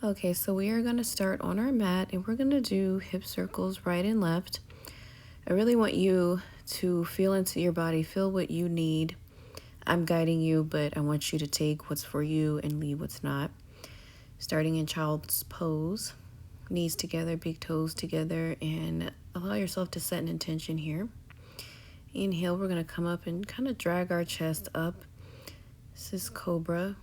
Okay, so we are going to start on our mat and we're going to do hip circles right and left. I really want you to feel into your body, feel what you need. I'm guiding you, but I want you to take what's for you and leave what's not. Starting in child's pose, knees together, big toes together, and allow yourself to set an intention here. Inhale, we're going to come up and kind of drag our chest up. This is cobra.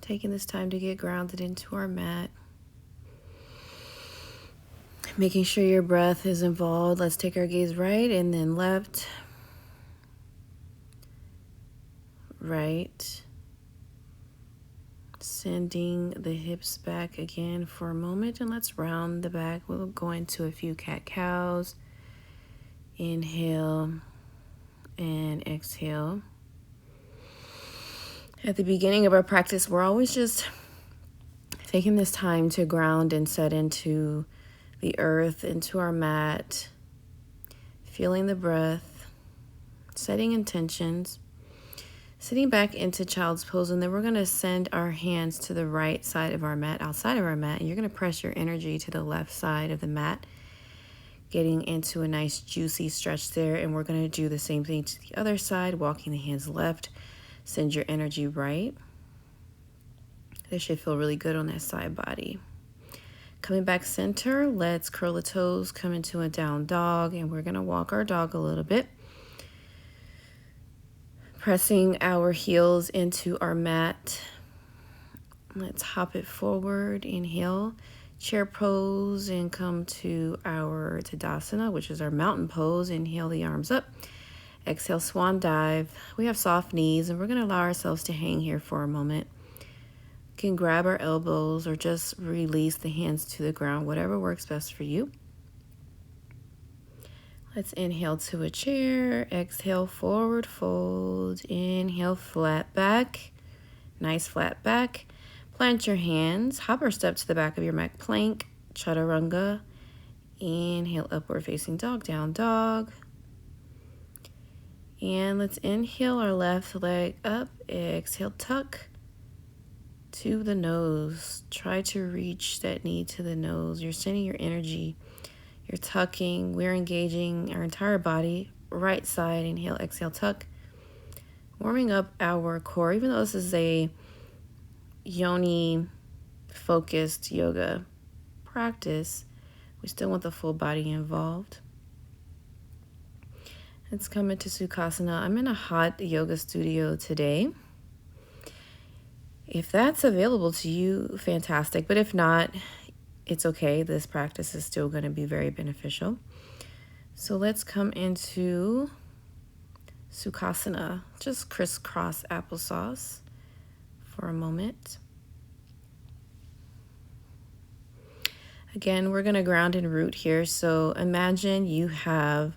Taking this time to get grounded into our mat. Making sure your breath is involved. Let's take our gaze right and then left. Right. Sending the hips back again for a moment, and let's round the back. We'll go into a few cat-cows. Inhale and exhale. At the beginning of our practice, we're always just taking this time to ground and set into the earth, into our mat, feeling the breath, setting intentions, sitting back into child's pose, and then we're going to send our hands to the right side of our mat, outside of our mat, and you're going to press your energy to the left side of the mat, getting into a nice juicy stretch there. And we're going to do the same thing to the other side, walking the hands left, send your energy right. This should feel really good on that side body. Coming back center, let's curl the toes, come into a down dog, and we're going to walk our dog a little bit. Pressing our heels into our mat. Let's hop it forward. Inhale, chair pose, and come to our Tadasana, which is our mountain pose. Inhale the arms up. Exhale, swan dive. We have soft knees, and we're going to allow ourselves to hang here for a moment. You can grab our elbows or just release the hands to the ground, whatever works best for you. Let's inhale to a chair. Exhale, forward fold. Inhale, flat back. Nice flat back. Plant your hands. Hop or step to the back of your mat. Plank, chaturanga. Inhale, upward facing dog, down dog. And let's inhale our left leg up. Exhale, tuck to the nose. Try to reach that knee to the nose. You're sending your energy. You're tucking. We're engaging our entire body. Right side. Inhale, exhale, tuck. Warming up our core. Even though this is a Yoni focused yoga practice, we still want the full body involved. Let's come into Sukhasana. I'm in a hot yoga studio today. If that's available to you, fantastic. But if not, it's okay. This practice is still going to be very beneficial. So let's come into Sukhasana. Just crisscross applesauce for a moment. Again, we're going to ground and root here. So imagine you have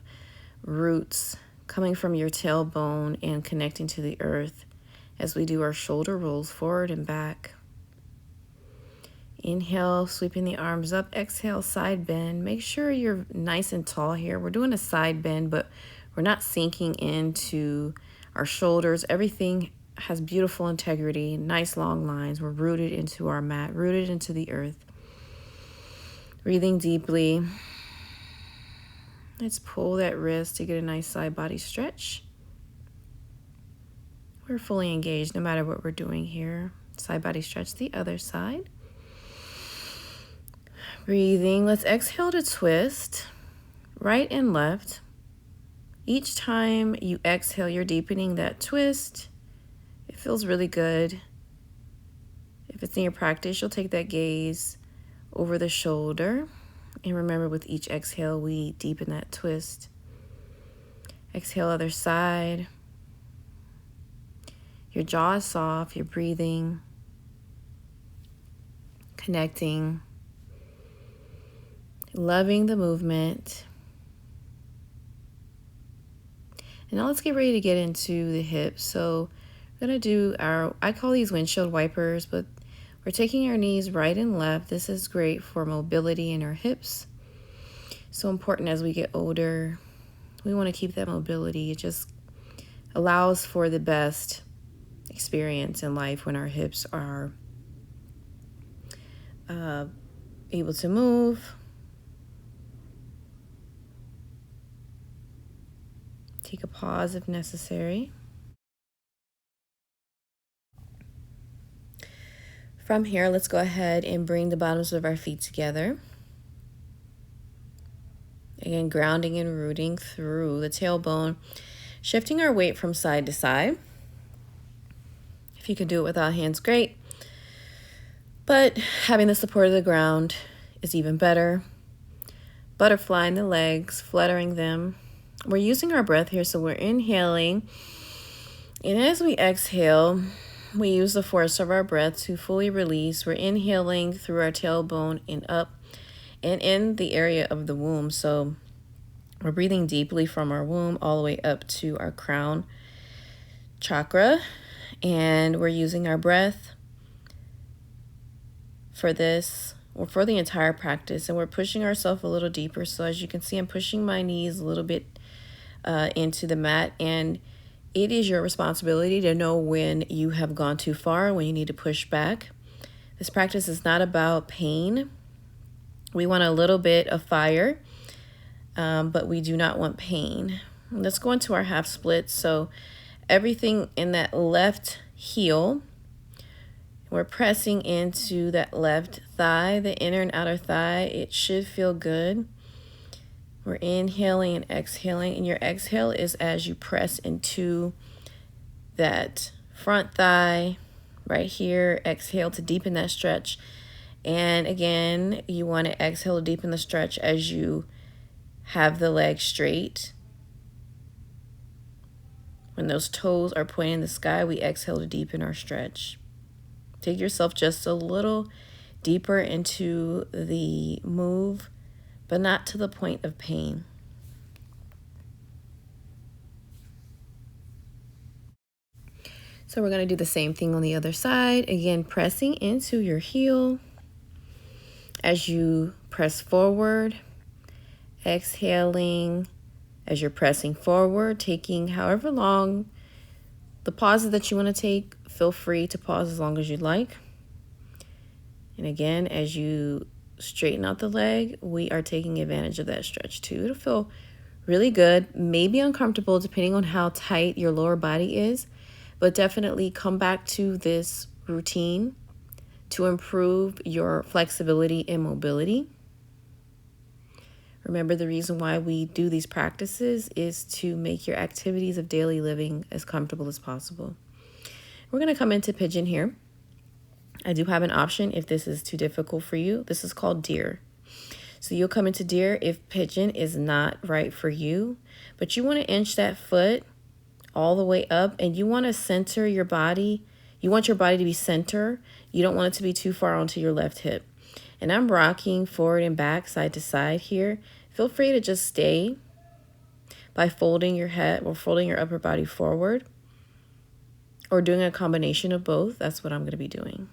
roots coming from your tailbone and connecting to the earth as we do our shoulder rolls forward and back. Inhale, sweeping the arms up. Exhale, side bend. Make sure you're nice and tall here. We're doing a side bend, but we're not sinking into our shoulders. Everything has beautiful integrity, nice long lines. We're rooted into our mat, rooted into the earth. Breathing deeply. Let's pull that wrist to get a nice side body stretch. We're fully engaged no matter what we're doing here. Side body stretch the other side. Breathing. Let's exhale to twist, right and left. Each time you exhale, you're deepening that twist. It feels really good. If it's in your practice, you'll take that gaze over the shoulder. And remember, with each exhale, we deepen that twist. Exhale, other side. Your jaw is soft, you're breathing, connecting. Loving the movement. And now let's get ready to get into the hips. So we're going to do I call these windshield wipers, but we're taking our knees right and left. This is great for mobility in our hips. So important as we get older. We want to keep that mobility. It just allows for the best experience in life when our hips are able to move. Take a pause if necessary. From here, let's go ahead and bring the bottoms of our feet together. Again, grounding and rooting through the tailbone, shifting our weight from side to side. If you can do it without hands, great. But having the support of the ground is even better. Butterflying the legs, fluttering them. We're using our breath here, so we're inhaling. And as we exhale, we use the force of our breath to fully release. We're inhaling through our tailbone and up and in the area of the womb. So we're breathing deeply from our womb all the way up to our crown chakra. And we're using our breath for this, or for the entire practice. And we're pushing ourselves a little deeper. So as you can see, I'm pushing my knees a little bit into the mat. And it is your responsibility to know when you have gone too far, when you need to push back. This practice is not about pain. We want a little bit of fire, but we do not want pain. Let's go into our half split. So everything in that left heel, we're pressing into that left thigh, the inner and outer thigh. It should feel good. We're inhaling and exhaling, and your exhale is as you press into that front thigh right here. Exhale to deepen that stretch. And again, you want to exhale to deepen the stretch as you have the leg straight. When those toes are pointing in the sky, we exhale to deepen our stretch. Take yourself just a little deeper into the move, but not to the point of pain. So we're going to do the same thing on the other side. Again, pressing into your heel as you press forward, exhaling as you're pressing forward, taking however long the pauses that you want to take. Feel free to pause as long as you'd like. And again, as you straighten out the leg, we are taking advantage of that stretch too. It'll feel really good, maybe uncomfortable depending on how tight your lower body is, but definitely come back to this routine to improve your flexibility and mobility. Remember, the reason why we do these practices is to make your activities of daily living as comfortable as possible. We're going to come into pigeon here. I do have an option if this is too difficult for you. This is called deer. So you'll come into deer if pigeon is not right for you, but you want to inch that foot all the way up, and you want to center your body. You want your body to be center. You don't want it to be too far onto your left hip. And I'm rocking forward and back, side to side here. Feel free to just stay by folding your head or folding your upper body forward, or doing a combination of both. That's what I'm going to be doing.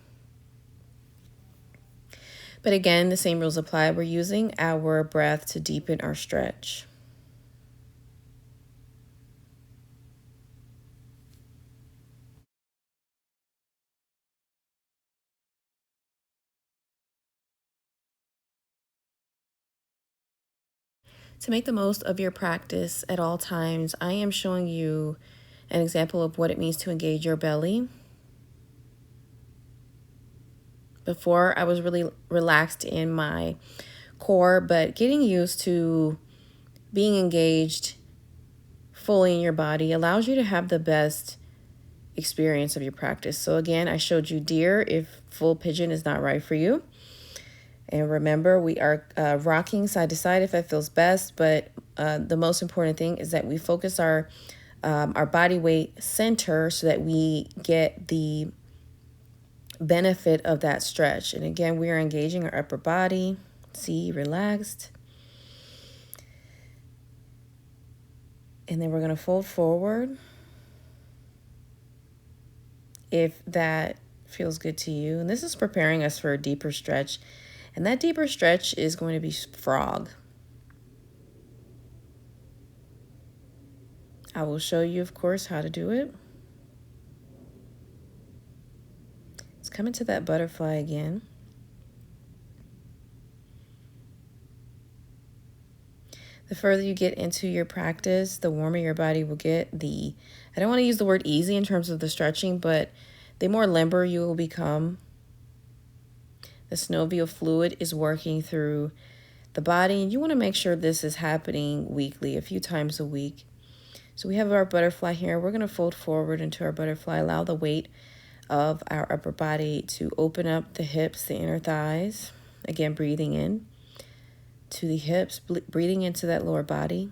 But again, the same rules apply. We're using our breath to deepen our stretch. To make the most of your practice at all times, I am showing you an example of what it means to engage your belly. Before, I was really relaxed in my core, but getting used to being engaged fully in your body allows you to have the best experience of your practice. So again, I showed you deer if full pigeon is not right for you. And remember, we are rocking side to side if that feels best, but the most important thing is that we focus our body weight center so that we get the benefit of that stretch. And again, we are engaging our upper body. See, relaxed. And then we're going to fold forward if that feels good to you. And this is preparing us for a deeper stretch. And that deeper stretch is going to be frog. I will show you, of course, how to do it. Let's come into that butterfly again. The further you get into your practice, the warmer your body will get. I don't want to use the word easy in terms of the stretching, but the more limber you will become. The synovial fluid is working through the body, and you want to make sure this is happening weekly, a few times a week. So we have our butterfly here. We're going to fold forward into our butterfly, allow the weight of our upper body to open up the hips, the inner thighs. Again, breathing in to the hips, breathing into that lower body.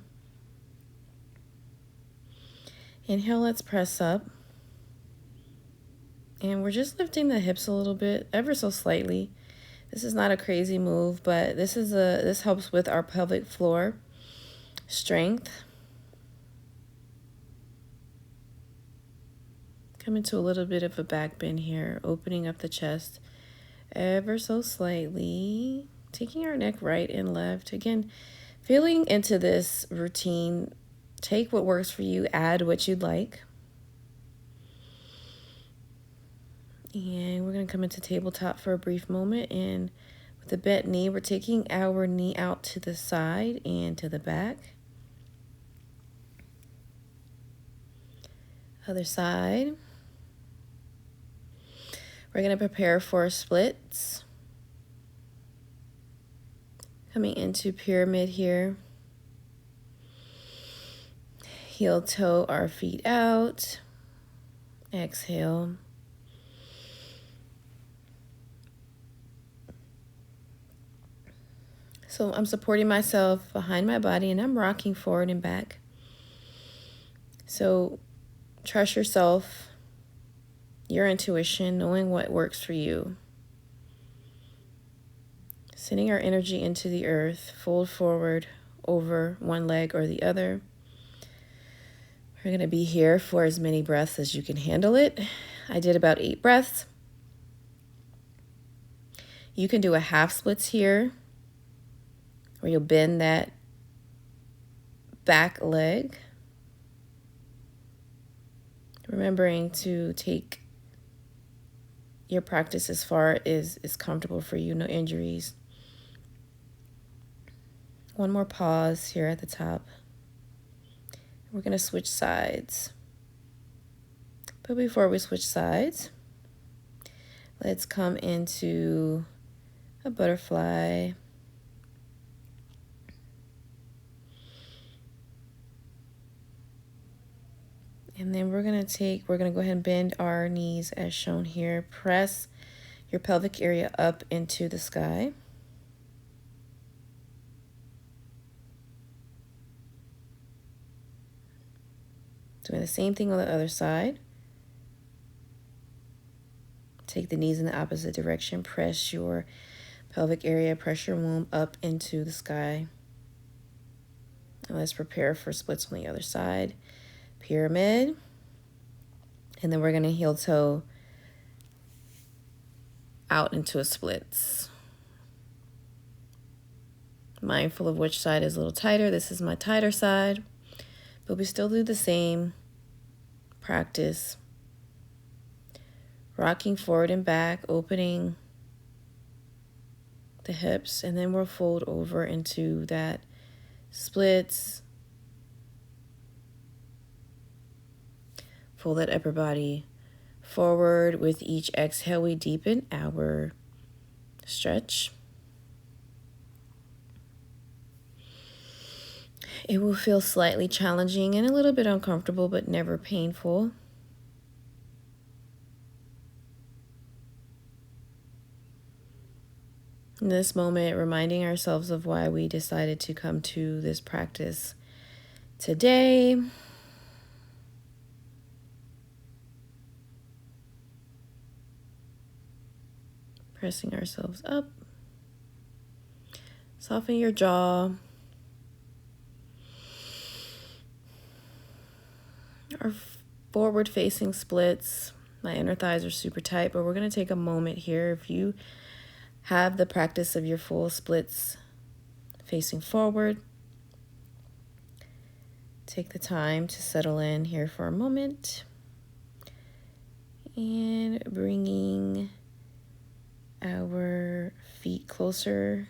Inhale, let's press up. And we're just lifting the hips a little bit, ever so slightly. This is not a crazy move, but this helps with our pelvic floor strength. Come into a little bit of a back bend here, opening up the chest ever so slightly, taking our neck right and left. Again, feeling into this routine. Take what works for you, add what you'd like. And we're going to come into tabletop for a brief moment. And with the bent knee, we're taking our knee out to the side and to the back. Other side. We're going to prepare for splits. Coming into pyramid here. Heel toe our feet out. Exhale. So I'm supporting myself behind my body and I'm rocking forward and back. So trust yourself, your intuition, knowing what works for you. Sending our energy into the earth, fold forward over one leg or the other. We're going to be here for as many breaths as you can handle it. I did about 8 breaths. You can do a half splits here, where you'll bend that back leg. Remembering to take your practice as far as is comfortable for you, no injuries. One more pause here at the top. We're going to switch sides. But before we switch sides, let's come into a butterfly. And then we're going to go ahead and bend our knees as shown here. Press your pelvic area up into the sky. Doing the same thing on the other side. Take the knees in the opposite direction. Press your pelvic area, press your womb up into the sky. And let's prepare for splits on the other side. Pyramid. And then we're going to heel toe out into a splits. Mindful of which side is a little tighter. This is my tighter side. But we still do the same practice. Rocking forward and back, opening the hips, and then we'll fold over into that splits. Pull that upper body forward. With each exhale, we deepen our stretch. It will feel slightly challenging and a little bit uncomfortable, but never painful. In this moment, reminding ourselves of why we decided to come to this practice today. Pressing ourselves up. Soften your jaw. Our forward-facing splits. My inner thighs are super tight, but we're going to take a moment here. If you have the practice of your full splits facing forward, Take the time to settle in here for a moment. And bringing our feet closer.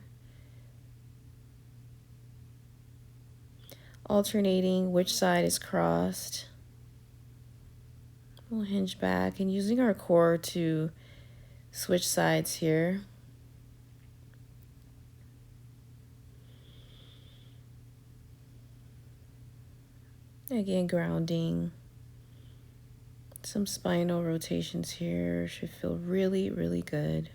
Alternating which side is crossed. We'll hinge back and using our core to switch sides here. Again, grounding. Some spinal rotations here should feel really, really good.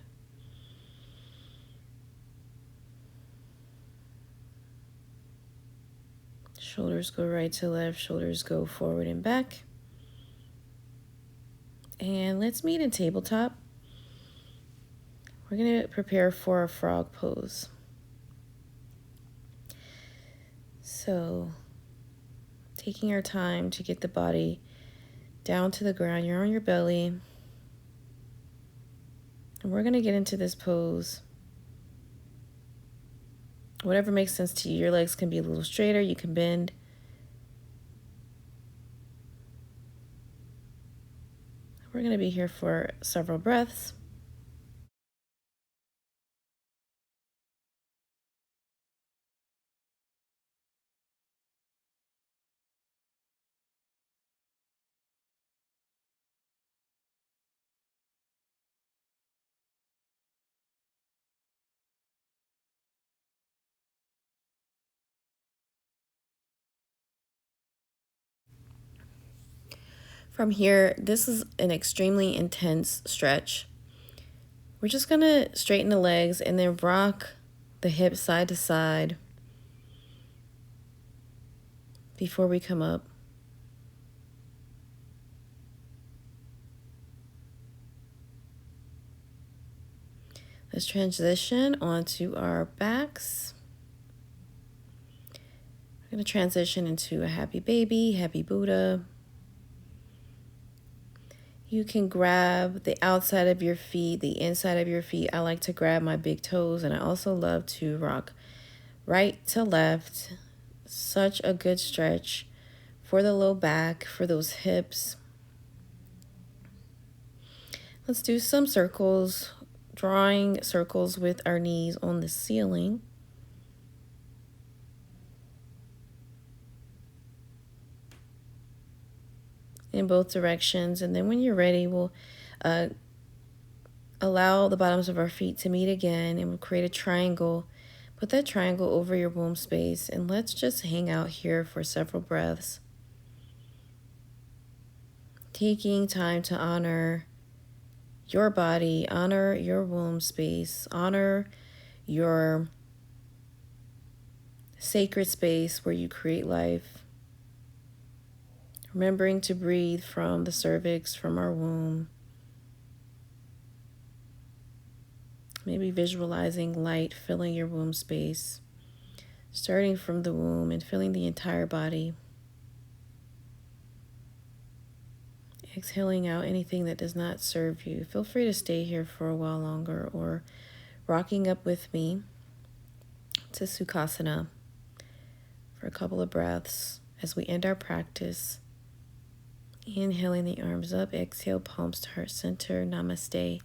Shoulders go right to left, shoulders go forward and back. And let's meet in tabletop. We're going to prepare for a frog pose. So, taking our time to get the body down to the ground. You're on your belly. And we're going to get into this pose. Whatever makes sense to you. Your legs can be a little straighter. You can bend. We're going to be here for several breaths. From here, this is an extremely intense stretch. We're just going to straighten the legs and then rock the hips side to side before we come up. Let's transition onto our backs. We're going to transition into a happy baby, happy Buddha. You can grab the outside of your feet, the inside of your feet. I like to grab my big toes, and I also love to rock right to left. Such a good stretch for the low back, for those hips. Let's do some circles, drawing circles with our knees on the ceiling. In both directions, and then when you're ready, we'll allow the bottoms of our feet to meet again, and we'll create a triangle. Put that triangle over your womb space, and let's just hang out here for several breaths. Taking time to honor your body, honor your womb space, honor your sacred space where you create life. Remembering to breathe from the cervix, from our womb. Maybe visualizing light filling your womb space. Starting from the womb and filling the entire body. Exhaling out anything that does not serve you. Feel free to stay here for a while longer or rocking up with me to Sukhasana for a couple of breaths as we end our practice. Inhaling the arms up, exhale, palms to heart center, namaste.